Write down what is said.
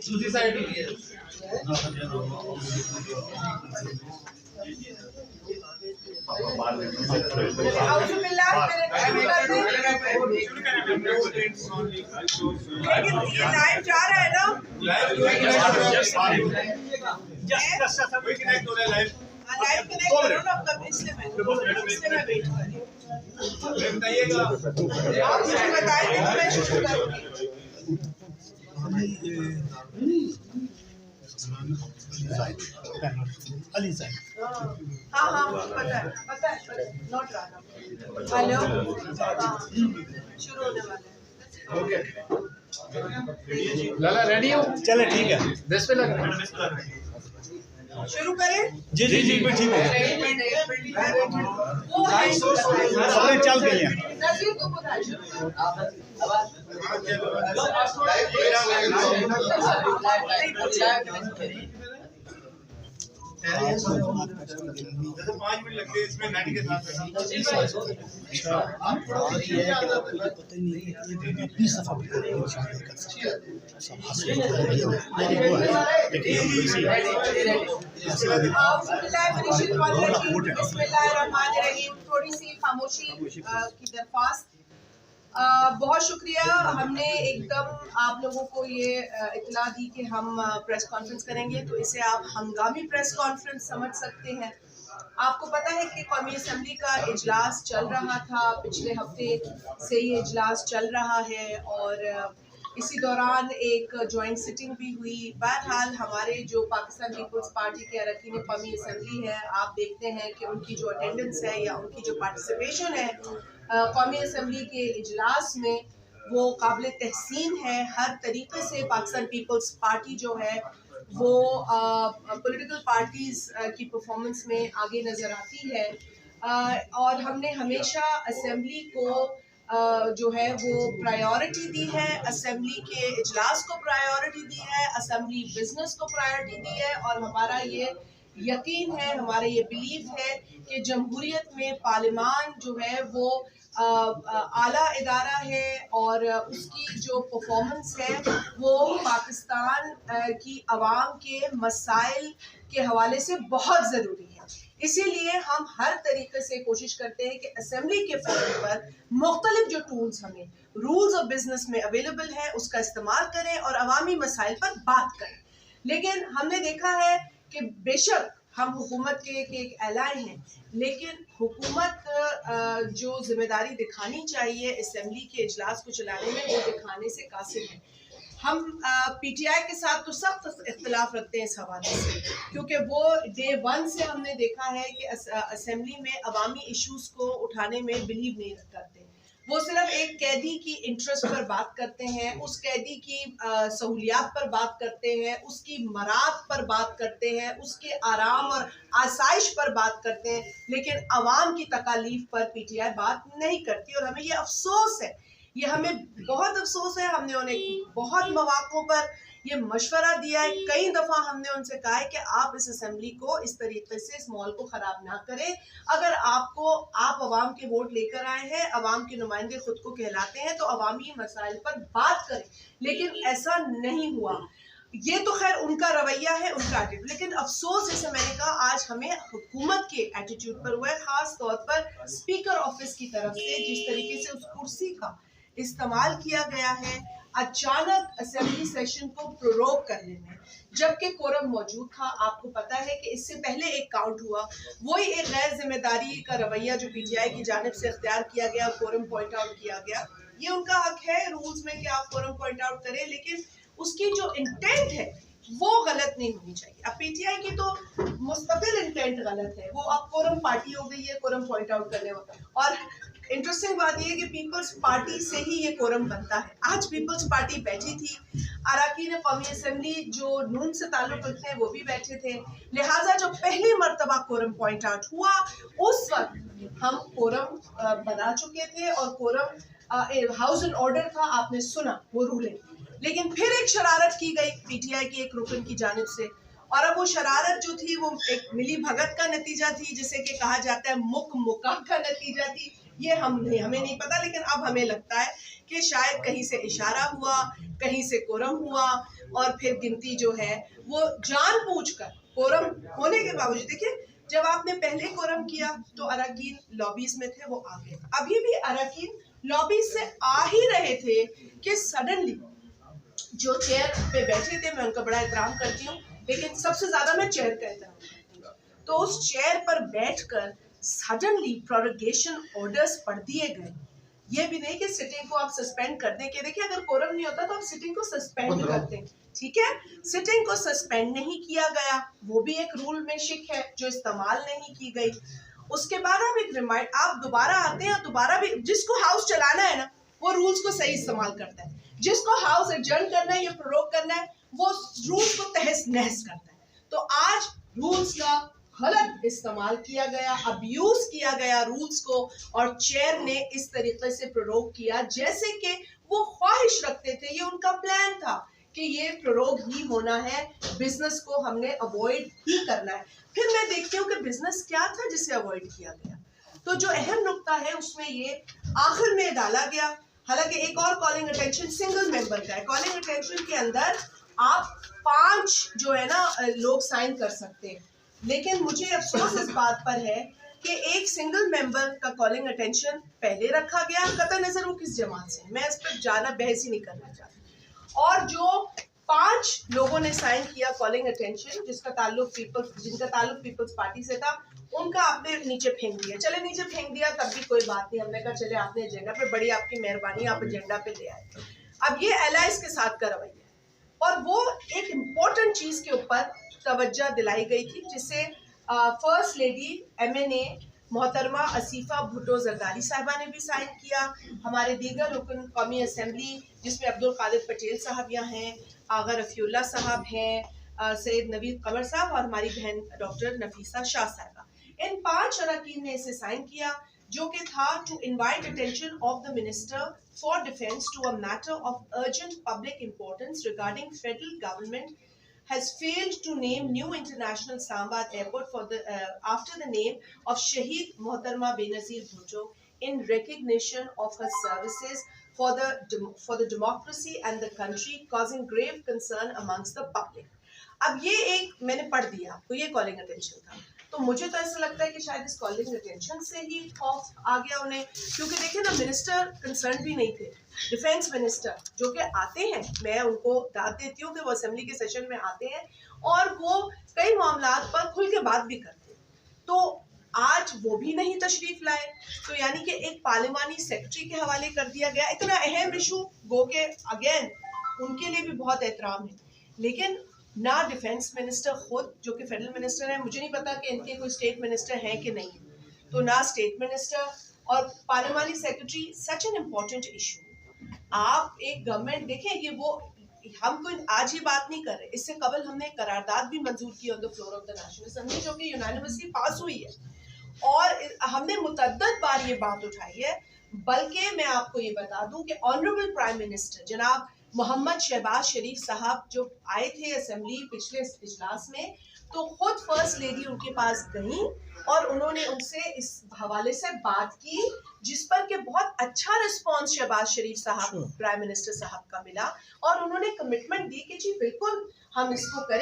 दूसरी साइड भी है। लेकिन ये लाइव जा रहा है ना? लाइव कनेक्ट करो ना अपना, इसलिए मैं वेट कर रही हूँ। बताइएगा, आप मुझे बताएंगे तो मैं शुरू करूँगी। अली साहब, हाँ हाँ पता है नोट रहा। हेलो, हाँ शुरू होने वाला है। लाला रेडी हो? चले ठीक है, बेस पे लगा। शुरू करें? जी जी जी ठीक है। वो है चल गई हैं। नज़ीर को बताइए। जैसे 5 मिनट लगते हैं इसमें नेट के साथ। पता ही नहीं है ये 20 दफा थोड़ी सी खामोशी की दरख्वास्त। बहुत शुक्रिया। हमने एकदम आप लोगों को ये इत्तला दी कि हम प्रेस कॉन्फ्रेंस करेंगे, तो इसे आप हंगामी प्रेस कॉन्फ्रेंस समझ सकते हैं। आपको पता है कि कौमी असम्बली का इजलास चल रहा था, पिछले हफ्ते से ये इजलास चल रहा है और इसी दौरान एक जॉइंट सिटिंग भी हुई। बहरहाल हमारे जो पाकिस्तान पीपल्स पार्टी के अरकान कौमी असम्बली है, आप देखते हैं कि उनकी जो अटेंडेंस है या उनकी जो पार्टिसिपेशन है कौमी असम्बली के इजलास में, वो काबिल तहसीन है। हर तरीके से पाकिस्तान पीपल्स पार्टी जो है वो पॉलिटिकल पार्टीज़ की परफॉर्मेंस में आगे नज़र आती है और हमने हमेशा असम्बली को जो है वो प्रायोरिटी दी है, असम्बली के इजलास को प्रायोरिटी दी है, असम्बली बिजनेस को प्रायोरिटी दी है और हमारा ये यकीन है, हमारा ये बिलीव है कि जमहूरियत में पार्लियामान जो है वो आला इदारा है और उसकी जो परफॉर्मेंस है वो पाकिस्तान की आवाम के मसाइल के हवाले से बहुत ज़रूरी है। इसीलिए हम हर तरीके से कोशिश करते हैं कि असेंबली के फोरम पर मुख्तलिफ जो टूल्स हमें रूल्स ऑफ बिजनेस में अवेलेबल है उसका इस्तेमाल करें और अवामी मसाइल पर बात करें। लेकिन हमने देखा है कि बेशक हम हुकूमत के एक एलाय हैं, लेकिन हुकूमत जो जिम्मेदारी दिखानी चाहिए असेंबली के इजलास को चलाने में वो दिखाने से कासिर है। हम पीटीआई के साथ तो सख्त इख्तिलाफ रखते हैं इस हवाले से, क्योंकि वो डे 1 से हमने देखा है कि असेंबली में अवामी इश्यूज को उठाने में बिलीव नहीं करते। वो सिर्फ एक कैदी की इंटरेस्ट पर बात करते हैं, उस कैदी की सहूलियात पर बात करते हैं, उसकी मरात पर बात करते हैं, उसके आराम और आसाइश पर बात करते हैं, लेकिन अवाम की तकालीफ पर पीटीआई बात नहीं करती। और हमें ये अफसोस है, ये हमें बहुत अफसोस है। हमने उन्हें बहुत मौक़ों पर ये मशवरा दिया है, कई दफ़ा हमने उनसे कहा है कि आप इस असेंबली को इस तरीके से इस माहौल को ख़राब ना करें। अगर आप अवाम के वोट लेकर आए हैं, अवाम के नुमाइंदे खुद को कहलाते हैं, तो अवामी मसाइल पर बात करें, लेकिन ऐसा नहीं हुआ। ये तो खैर उनका रवैया है, उनका एटीट्यूड, लेकिन अफसोस जैसे मैंने कहा आज हमें हुकूमत के एटीट्यूड पर हुआ है, ख़ास तौर पर स्पीकर ऑफिस की तरफ से जिस तरीके से उस कुर्सी का इस्तेमाल किया गया है अचानक असेंबली सेशन को प्रोरोग करने में, जबकि कोरम मौजूद था। आपको पता है कि इससे पहले एक काउंट हुआ, वही एक गैर जिम्मेदारी का रवैया जो पीटीआई की जानिब से इख्तियार किया गया, कोरम पॉइंट आउट किया गया। ये उनका हक है रूल्स में कि आप कोरम पॉइंट आउट करें, लेकिन उसकी जो इंटेंट है वो गलत नहीं होनी चाहिए। अब पीटीआई की तो मुस्तकिल इंटेंट गलत है, वो अब कोरम पार्टी हो गई है कोरम पॉइंट आउट करने वाला। और इंटरेस्टिंग बात यह है कि पीपल्स पार्टी से ही ये कोरम बनता है। आज पीपल्स पार्टी बैठी थी, अरकान कौमी असम्बली जो नून से ताल्लुक़ रखते हैं वो भी बैठे थे, लिहाजा जो पहली मरतबा कोरम पॉइंट आउट हुआ उस वक्त हम कोरम बना चुके थे और कोरम हाउस एंड ऑर्डर था, आपने सुना वो रूलिंग। लेकिन फिर एक शरारत की गई पीटीआई की एक रुकन की जानिब से, और अब वो शरारत जो थी वो एक मिली भगत का नतीजा थी, जिसे कि कहा जाता है मुका का नतीजा थी। ये हमें नहीं पता, लेकिन अब हमें लगता है कि शायद कहीं से इशारा हुआ, कहीं से कोरम हुआ, और फिर गिनती जो है वो जानबूझकर कोरम होने के बावजूद, देखिए जब आपने पहले कोरम किया तो अरकान लॉबीज में थे, वो आ गए। अभी भी अरकान लॉबीज से आ ही रहे थे कि सडनली जो चेयर पे बैठे थे, मैं उनका बड़ा एहतराम करती हूँ, लेकिन सबसे ज्यादा मैं चेयर का एहतराम करती हूँ, तो उस चेयर पर बैठकर सडनली प्रोरोगेशन ऑर्डर्स पढ़ दिए गए। ये भी नहीं कि सिटिंग को आप सस्पेंड कर दें, कि देखिए अगर कोरम नहीं होता तो आप सिटिंग को सस्पेंड करते हैं, ठीक है, सिटिंग को सस्पेंड नहीं किया गया, वो भी एक रूल में शिक है जो इस्तेमाल नहीं की गई। उसके बाद आप एक रिमाइंड, आप दोबारा आते हैं, दोबारा भी जिसको हाउस चलाना है ना वो रूल्स को सही इस्तेमाल करता है, जिसको हाउस एडजर्न करना है या प्रोरोग करना है वो रूल्स को तहस नहस करता है। तो आज रूल्स का गलत इस्तेमाल किया गया, अब्यूज किया गया रूल्स को, और चेयर ने इस तरीके से प्रोरोग किया जैसे कि वो ख्वाहिश रखते थे, ये उनका प्लान था कि ये प्रोरोग ही होना है, बिजनेस को हमने अवॉइड ही करना है। फिर मैं देखती हूँ कि बिजनेस क्या था जिसे अवॉइड किया गया। तो जो अहम नुक्ता है उसमें ये आखिर में डाला गया, हालांकि एक और कॉलिंग अटेंशन सिंगल मेंबर का है। कॉलिंग अटेंशन के अंदर आप 5 जो है ना लोग साइन कर सकते हैं, लेकिन मुझे अफसोस इस बात पर है कि एक सिंगल मेंबर का कॉलिंग अटेंशन पहले रखा गया, कतई नजर वो किस जमात से, मैं इस पर ज्यादा बहस ही नहीं करना चाहती, और जो 5 लोगों ने साइन किया कॉलिंग अटेंशन जिनका ताल्लुक पीपल्स पार्टी से था, उनका आपने नीचे फेंक दिया। चले नीचे फेंक दिया तब भी कोई बात नहीं, हमने कहा चले आपने एजेंडा पे, बड़ी आपकी मेहरबानी, आप एजेंडा पे ले आए। अब ये एलाइज के साथ का रवैया, और वो एक इम्पोर्टेंट चीज के ऊपर तवज्जो दिलाई गई थी जिसे फर्स्ट लेडी MNA मोहतरमा आसिफा भुट्टो जरदारी साहिबा ने भी साइन किया। हमारे दीगर रुकन कौमी असेंबली जिसमें अब्दुल कादिर पटेल साहब यहाँ हैं, आगा रफ़ीउल्लाह साहब हैं, सैयद नवीद कमर साहब और हमारी बहन डॉक्टर नफीसा शाह साहिबा, इन 5 अरकान ने इसे साइन किया, जो कि था to invite attention of the minister for defence to a matter of urgent public importance regarding federal government has failed to name new international Islamabad airport for the after the name of Shaheed Mohtharma Benazir Bhutto in recognition of her services for the democracy and the country, causing grave concern amongst the public. अब ये एक मैंने पढ़ दिया आपको, ये calling attention था, तो मुझे तो ऐसा लगता है कि शायद इस कॉलिंग अटेंशन से ही खौफ आ गया उन्हें, क्योंकि देखिए ना मिनिस्टर कंसर्न भी नहीं थे, डिफेंस मिनिस्टर जो कि आते हैं, मैं उनको दाद देती हूँ कि वो असेंबली के सेशन में आते हैं और वो कई मामलात पर खुल के बात भी करते हैं, तो आज वो भी नहीं तशरीफ लाए, तो यानी कि एक पार्लिमानी सेक्रेटरी के हवाले कर दिया गया। इतना अहम इशू गो के अगेन उनके लिए भी बहुत एहतराम है, लेकिन ना डिफेंस मिनिस्टर खुद जो कि फेडरल मिनिस्टर है, मुझे नहीं पता कि इनके कोई स्टेट मिनिस्टर हैं कि नहीं, तो ना स्टेट मिनिस्टर और parliamentary secretary, such an important issue. आप एक गवर्नमेंट देखें, ये वो हम कोई आज ही बात नहीं कर रहे, इससे कबल हमने करारदाद भी मंजूर की on the floor of the national assembly जो कि यूनानिमसली पास हुई है, और हमने मुतअद्दद बार ये बात उठाई है। बल्कि मैं आपको ये बता दूं कि ऑनरेबल प्राइम मिनिस्टर जनाब मोहम्मद शहबाज शरीफ साहब जो आए थे असेंबली पिछले इजलास में, तो खुद फर्स्ट लेडी उनके पास गई और उन्होंने उनसे इस हवाले से बात की, जिस पर कि बहुत अच्छा रिस्पांस शहबाज शरीफ साहब प्राइम मिनिस्टर साहब का मिला, और उन्होंने कमिटमेंट दी कि जी बिल्कुल हम इसको करें।